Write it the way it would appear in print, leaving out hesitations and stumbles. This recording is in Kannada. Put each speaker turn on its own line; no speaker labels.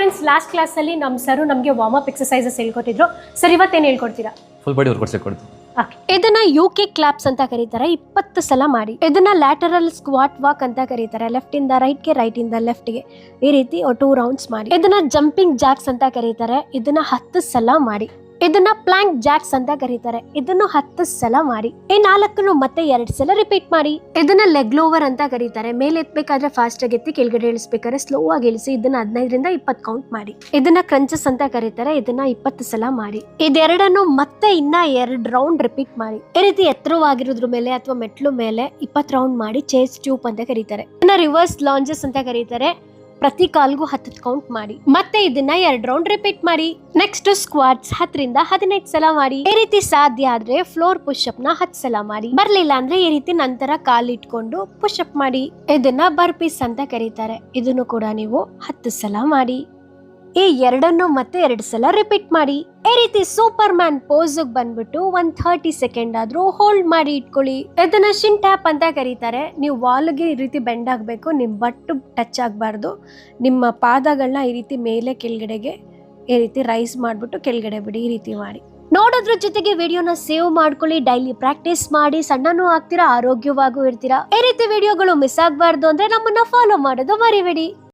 ಫ್ರೆಂಡ್ಸ್, ಲಾಸ್ಟ್ ಕ್ಲಾಸಲ್ಲಿ ನಮ್ಮ ಸರು ನಮಗೆ ವಾರ್ಮ್ ಅಪ್ ಎಕ್ಸಸೈಸಸ್ ಹೇಳ್ಕೊಟ್ಟಿದ್ರು. ಸರ್, ಇವತ್ತೇನು ಹೇಳ್ಕೊಡ್ತೀರಾ?
ಫುಲ್ ಬಾಡಿ ವರ್ಕೌಟ್ಸ್ ಹೇಳ್ಕೊಡ್ತೀವಿ.
ಇದನ್ನ ಯುಕೆ ಕ್ಲಾಪ್ಸ್ ಅಂತ ಕರೀತಾರೆ. 20 ಸಲ ಮಾಡಿ. ಇದನ್ನ ಲ್ಯಾಟರಲ್ ಸ್ಕ್ವಾಟ್ ವಾಕ್ ಅಂತ ಕರೀತಾರೆ. ಲೆಫ್ಟ್ ಇಂದ ರೈಟ್ ಗೆ, ರೈಟ್ ಇಂದ ಲೆಫ್ಟ್ ಗೆ, ಈ ರೀತಿ 2 ರೌಂಡ್ಸ್ ಮಾಡಿ. ಇದನ್ನ ಜಂಪಿಂಗ್ ಜಾಕ್ಸ್ ಅಂತ ಕರೀತಾರೆ. ಇದನ್ನ 10 ಸಲ ಮಾಡಿ. ಇದನ್ನ ಪ್ಲಾಂಕ್ ಜಾಕ್ಸ್ ಅಂತ ಕರೀತಾರೆ. ಇದನ್ನು 10 ಸಲ ಮಾಡಿ. ಈ 4 ಮತ್ತೆ 2 ಸಲ ರಿಪೀಟ್ ಮಾಡಿ. ಇದನ್ನ ಲೆಗ್ ಲೋವರ್ ಅಂತ ಕರೀತಾರೆ. ಮೇಲೆ ಎತ್ತಬೇಕಾದ್ರೆ ಫಾಸ್ಟ್ ಆಗಿ ಎತ್ತಿ, ಕೆಳಗಡೆ ಇಳಿಸಬೇಕಾದ್ರೆ ಸ್ಲೋ ಆಗಿ ಇಳಿಸಿ. ಇದನ್ನ 15 ರಿಂದ 20 ಕೌಂಟ್ ಮಾಡಿ. ಇದನ್ನ ಕ್ರಂಚಸ್ ಅಂತ ಕರೀತಾರೆ. ಇದನ್ನ 20 ಸಲ ಮಾಡಿ. ಇದೆರಡನ್ನು ಮತ್ತೆ ಇನ್ನ 2 ರೌಂಡ್ ರಿಪೀಟ್ ಮಾಡಿ. ಈ ರೀತಿ ಎತ್ತರವಾಗಿರೋದ್ರ ಮೇಲೆ ಅಥವಾ ಮೆಟ್ಲು ಮೇಲೆ 20 ರೌಂಡ್ ಮಾಡಿ. ಚೇಸ್ ಟ್ಯೂಬ್ ಅಂತ ಕರೀತಾರೆ. ಇದನ್ನ ರಿವರ್ಸ್ ಲಾಂಜಸ್ ಅಂತ ಕರೀತಾರೆ. ಪ್ರತಿ ಕಾಲ್ಗೂ 10 ಕೌಂಟ್ ಮಾಡಿ. ಮತ್ತೆ ಇದನ್ನ 2 ರೌಂಡ್ ರಿಪೀಟ್ ಮಾಡಿ. ನೆಕ್ಸ್ಟ್ ಸ್ಕ್ವಾಟ್ಸ್ 10 ರಿಂದ 15 ಸಲ ಮಾಡಿ. ಈ ರೀತಿ ಸಾಧ್ಯ ಆದ್ರೆ ಫ್ಲೋರ್ ಪುಷ್ ಅಪ್ ನ 10 ಸಲ ಮಾಡಿ. ಬರ್ಲಿಲ್ಲ ಅಂದ್ರೆ ಈ ರೀತಿ ನಂತರ ಕಾಲಿಟ್ಕೊಂಡು ಪುಷ್ ಅಪ್ ಮಾಡಿ. ಇದನ್ನ ಬರ್ಪೀಸ್ ಅಂತ ಕರೀತಾರೆ. ಇದನ್ನು ಕೂಡ ನೀವು 10 ಸಲ ಮಾಡಿ. ಈ ಎರಡನ್ನು ಮತ್ತೆ 2 ಸಲ ರಿಪೀಟ್ ಮಾಡಿ. ಈ ರೀತಿ ಸೂಪರ್ ಮ್ಯಾನ್ ಪೋಸ್ ಬಂದ್ಬಿಟ್ಟು 30 ಸೆಕೆಂಡ್ ಆದ್ರೂ ಹೋಲ್ಡ್ ಮಾಡಿ ಇಟ್ಕೊಳ್ಳಿ. ಇದನ್ನ ಶಿನ್ ಟ್ಯಾಪ್ ಅಂತ ಕರೀತಾರೆ. ನೀವು ವಾಲ್ಗೆ ಈ ರೀತಿ ಬೆಂಡ್ ಆಗ್ಬೇಕು. ನಿಮ್ ಬಟ್ಟು ಟಚ್ ಆಗಬಾರ್ದು. ನಿಮ್ಮ ಪಾದಗಳನ್ನ ಈ ರೀತಿ ಮೇಲೆ ಕೆಳಗಡೆಗೆ ಈ ರೀತಿ ರೈಸ್ ಮಾಡ್ಬಿಟ್ಟು ಕೆಳಗಡೆ ಬಿಡಿ. ಈ ರೀತಿ ಮಾಡಿ. ನೋಡೋದ್ರ ಜೊತೆಗೆ ವಿಡಿಯೋನ ಸೇವ್ ಮಾಡ್ಕೊಳ್ಳಿ. ಡೈಲಿ ಪ್ರಾಕ್ಟೀಸ್ ಮಾಡಿ. ಸಣ್ಣನೂ ಆಗ್ತೀರಾ, ಆರೋಗ್ಯವಾಗೂ ಇರ್ತೀರಾ. ಈ ರೀತಿ ವಿಡಿಯೋಗಳು ಮಿಸ್ ಆಗಬಾರ್ದು ಅಂದ್ರೆ ನಮ್ಮನ್ನ ಫಾಲೋ ಮಾಡೋದು ಮರಿಬೇಡಿ.